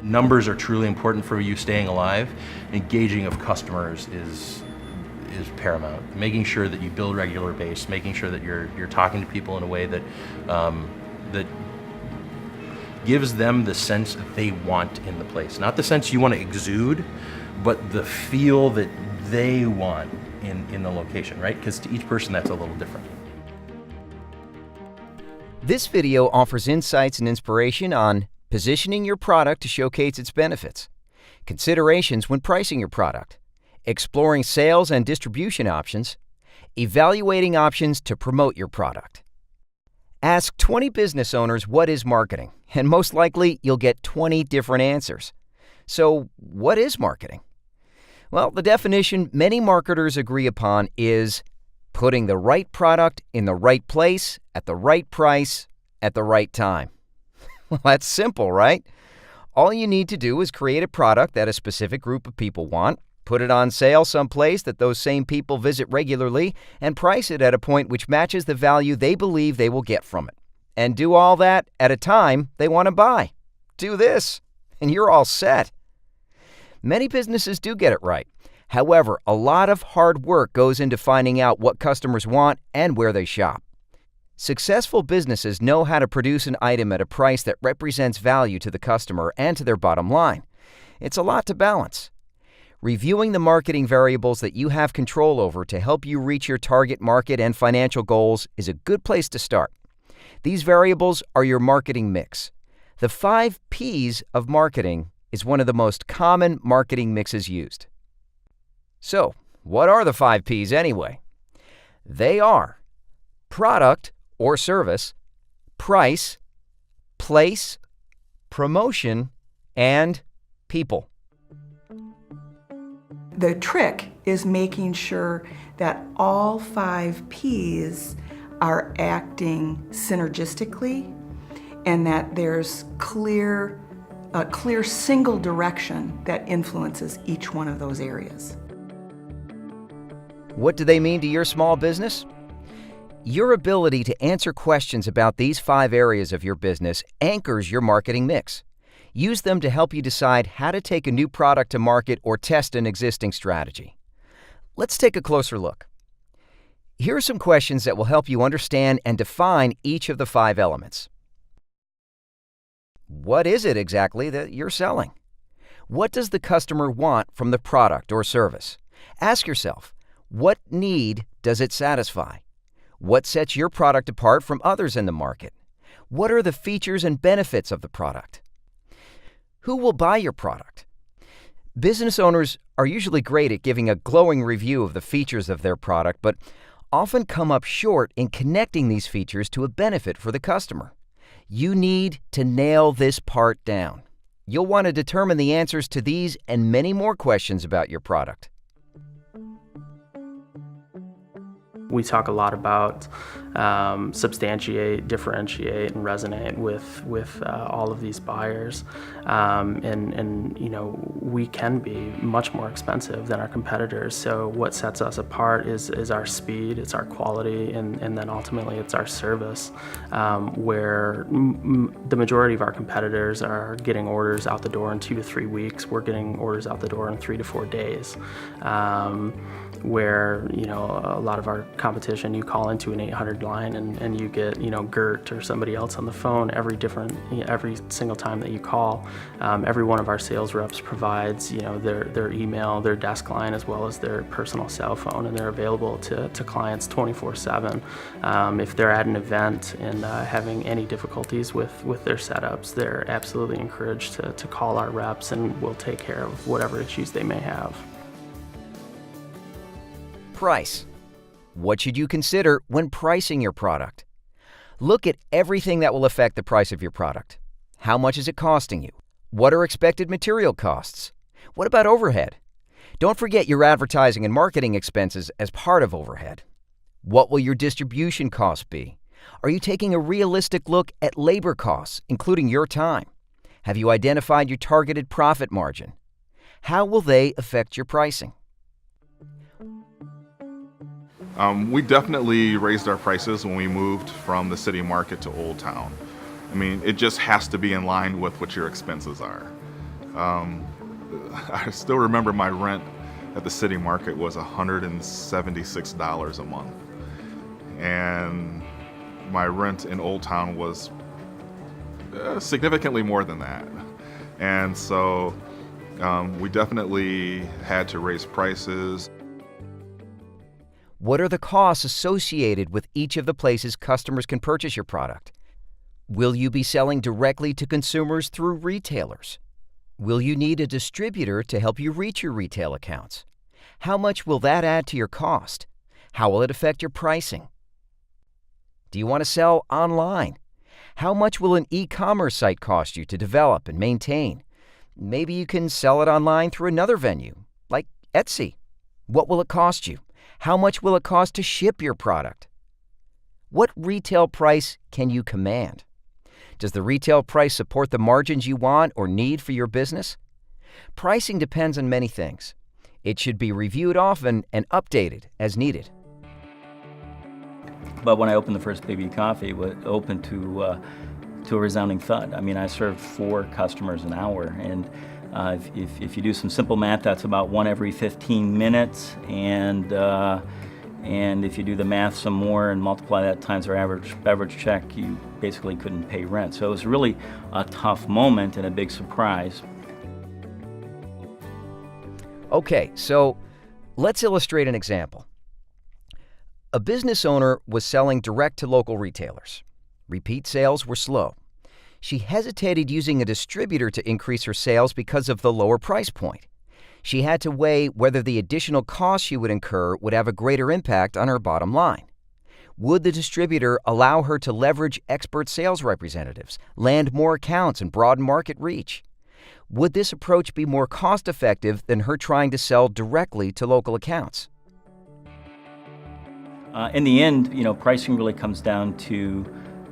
numbers are truly important for you staying alive. Engaging of customers is paramount. Making sure that you build regular base, making sure that you're talking to people in a way that that gives them the sense that they want in the place. Not the sense you want to exude, but the feel that they want in the location, right? Because to each person that's a little different. This video offers insights and inspiration on positioning your product to showcase its benefits, considerations when pricing your product, exploring sales and distribution options, evaluating options to promote your product. Ask 20 business owners what is marketing, and most likely you'll get 20 different answers. So, what is marketing? Well, the definition many marketers agree upon is putting the right product in the right place, at the right price, at the right time. Well, that's simple, right? All you need to do is create a product that a specific group of people want, put it on sale someplace that those same people visit regularly, and price it at a point which matches the value they believe they will get from it. And do all that at a time they want to buy. Do this, and you're all set. Many businesses do get it right. However, a lot of hard work goes into finding out what customers want and where they shop. Successful businesses know how to produce an item at a price that represents value to the customer and to their bottom line. It's a lot to balance. Reviewing the marketing variables that you have control over to help you reach your target market and financial goals is a good place to start. These variables are your marketing mix. The 5 P's of marketing is one of the most common marketing mixes used. So, what are the 5 P's anyway? They are product or service, price, place, promotion, and people. The trick is making sure that all 5 P's are acting synergistically and that there's a clear single direction that influences each one of those areas. What do they mean to your small business? Your ability to answer questions about these 5 areas of your business anchors your marketing mix. Use them to help you decide how to take a new product to market or test an existing strategy. Let's take a closer look. Here are some questions that will help you understand and define each of the 5 elements. What is it exactly that you're selling? What does the customer want from the product or service? Ask yourself, what need does it satisfy? What sets your product apart from others in the market? What are the features and benefits of the product? Who will buy your product? Business owners are usually great at giving a glowing review of the features of their product, but often come up short in connecting these features to a benefit for the customer. You need to nail this part down. You'll want to determine the answers to these and many more questions about your product. We talk a lot about substantiate, differentiate, and resonate with all of these buyers, and you know, we can be much more expensive than our competitors. So what sets us apart is our speed, it's our quality, and then ultimately it's our service. Where the majority of our competitors are getting orders out the door in 2 to 3 weeks, we're getting orders out the door in 3 to 4 days. Where, you know, a lot of our competition, you call into an 800 line and you get, you know, Gert or somebody else on the phone every single time that you call. Every one of our sales reps provides, you know, their email, their desk line, as well as their personal cell phone, and they're available to clients 24/7. If they're at an event and having any difficulties with their setups, they're absolutely encouraged to call our reps, and we'll take care of whatever issues they may have. Price. What should you consider when pricing your product? Look at everything that will affect the price of your product. How much is it costing you? What are expected material costs? What about overhead? Don't forget your advertising and marketing expenses as part of overhead. What will your distribution costs be? Are you taking a realistic look at labor costs, including your time? Have you identified your targeted profit margin? How will they affect your pricing? We definitely raised our prices when we moved from the city market to Old Town. I mean, it just has to be in line with what your expenses are. I still remember my rent at the city market was $176 a month. And my rent in Old Town was significantly more than that. And so we definitely had to raise prices. What are the costs associated with each of the places customers can purchase your product? Will you be selling directly to consumers through retailers? Will you need a distributor to help you reach your retail accounts? How much will that add to your cost? How will it affect your pricing? Do you want to sell online? How much will an e-commerce site cost you to develop and maintain? Maybe you can sell it online through another venue, like Etsy. What will it cost you? How much will it cost to ship your product? What retail price can you command? Does the retail price support the margins you want or need for your business? Pricing depends on many things. It should be reviewed often and updated as needed. But when I opened the first Baby Coffee, it was open to a resounding thud. I mean, I served 4 customers an hour, and if you do some simple math, that's about 1 every 15 minutes, and if you do the math some more and multiply that times our average beverage check, you basically couldn't pay rent. So it was really a tough moment and a big surprise. Okay, so let's illustrate an example. A business owner was selling direct to local retailers. Repeat sales were slow. She hesitated using a distributor to increase her sales because of the lower price point. She had to weigh whether the additional costs she would incur would have a greater impact on her bottom line. Would the distributor allow her to leverage expert sales representatives, land more accounts, and broaden market reach? Would this approach be more cost-effective than her trying to sell directly to local accounts? In the end, pricing really comes down to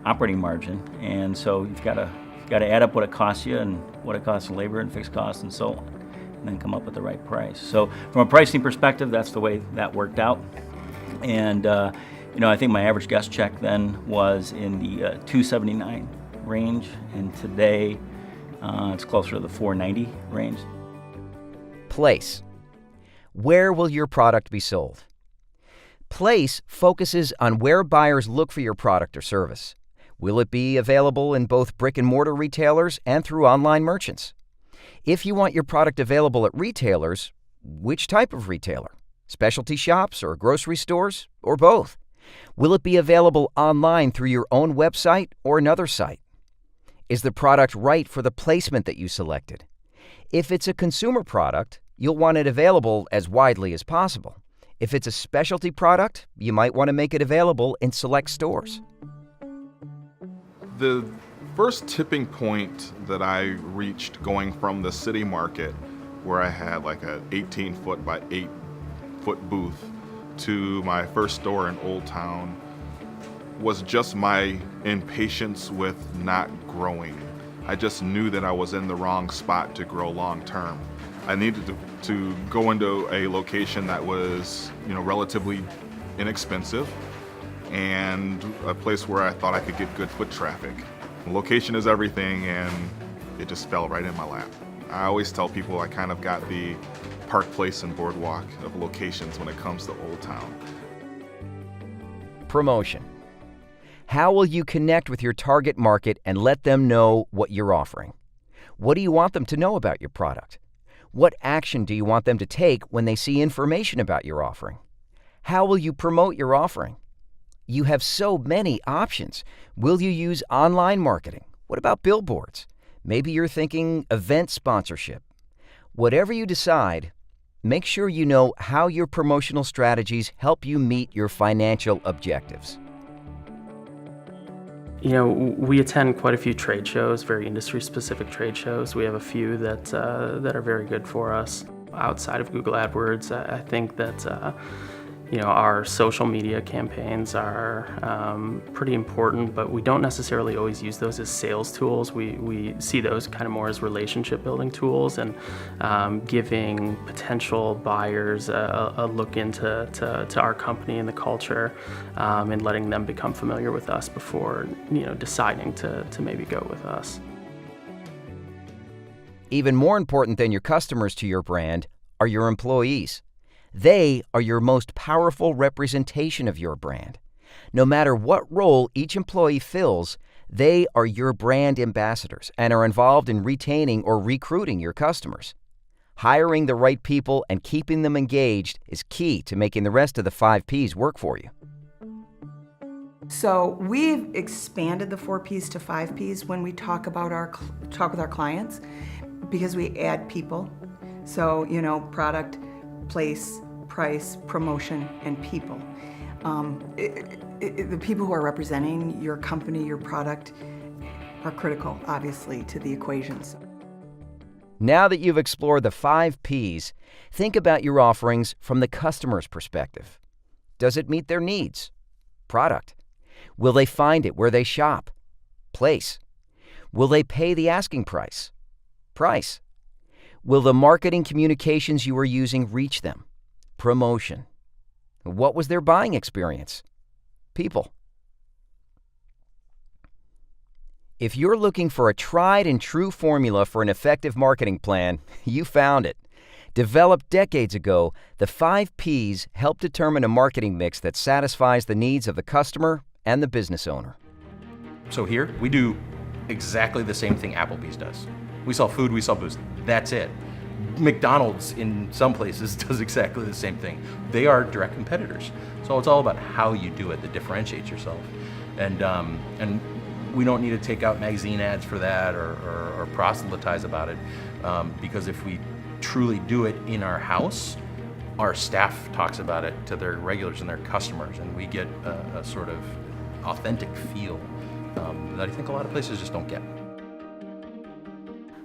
operating margin, and so you've got to add up what it costs you and what it costs in labor and fixed costs and so on, and then come up with the right price. So from a pricing perspective, that's the way that worked out. And I think my average guest check then was in the $279 range, and today it's closer to the $490 range. Place. Where will your product be sold? Place focuses on where buyers look for your product or service. Will it be available in both brick-and-mortar retailers and through online merchants? If you want your product available at retailers, which type of retailer? Specialty shops or grocery stores, or both? Will it be available online through your own website or another site? Is the product right for the placement that you selected? If it's a consumer product, you'll want it available as widely as possible. If it's a specialty product, you might want to make it available in select stores. The first tipping point that I reached going from the city market, where I had like an 18-foot by 8-foot booth, to my first store in Old Town, was just my impatience with not growing. I just knew that I was in the wrong spot to grow long term. I needed to go into a location that was, relatively inexpensive and a place where I thought I could get good foot traffic. Location is everything, and it just fell right in my lap. I always tell people I kind of got the Park Place and Boardwalk of locations when it comes to Old Town. Promotion. How will you connect with your target market and let them know what you're offering? What do you want them to know about your product? What action do you want them to take when they see information about your offering? How will you promote your offering? You have so many options. Will you use online marketing? What about billboards? Maybe you're thinking event sponsorship. Whatever you decide, make sure you know how your promotional strategies help you meet your financial objectives. We attend quite a few trade shows, very industry-specific trade shows. We have a few that are very good for us. Outside of Google AdWords, I think that our social media campaigns are pretty important, but we don't necessarily always use those as sales tools. We see those kind of more as relationship-building tools and giving potential buyers a look into our company and the culture, and letting them become familiar with us before deciding to maybe go with us. Even more important than your customers to your brand are your employees. They are your most powerful representation of your brand. No matter what role each employee fills, they are your brand ambassadors and are involved in retaining or recruiting your customers. Hiring the right people and keeping them engaged is key to making the rest of the 5 Ps work for you. So we've expanded the 4 Ps to 5 Ps when we talk with our clients, because we add people. So, product, place, price, promotion, and people. The people who are representing your company, your product, are critical, obviously, to the equations. Now that you've explored the 5 Ps, think about your offerings from the customer's perspective. Does it meet their needs? Product. Will they find it where they shop? Place. Will they pay the asking price? Price. Will the marketing communications you are using reach them? Promotion. What was their buying experience? People. If you're looking for a tried and true formula for an effective marketing plan, you found it. Developed decades ago, the 5 Ps help determine a marketing mix that satisfies the needs of the customer and the business owner. So here, we do exactly the same thing Applebee's does. We sell food, we sell booze. That's it. McDonald's in some places does exactly the same thing. They are direct competitors. So it's all about how you do it that differentiates yourself. And we don't need to take out magazine ads for that or proselytize about it, because if we truly do it in our house, our staff talks about it to their regulars and their customers, and we get a sort of authentic feel that I think a lot of places just don't get.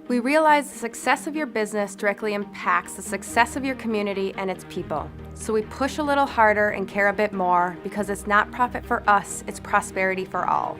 We realize the success of your business directly impacts the success of your community and its people. So we push a little harder and care a bit more, because it's not profit for us, it's prosperity for all.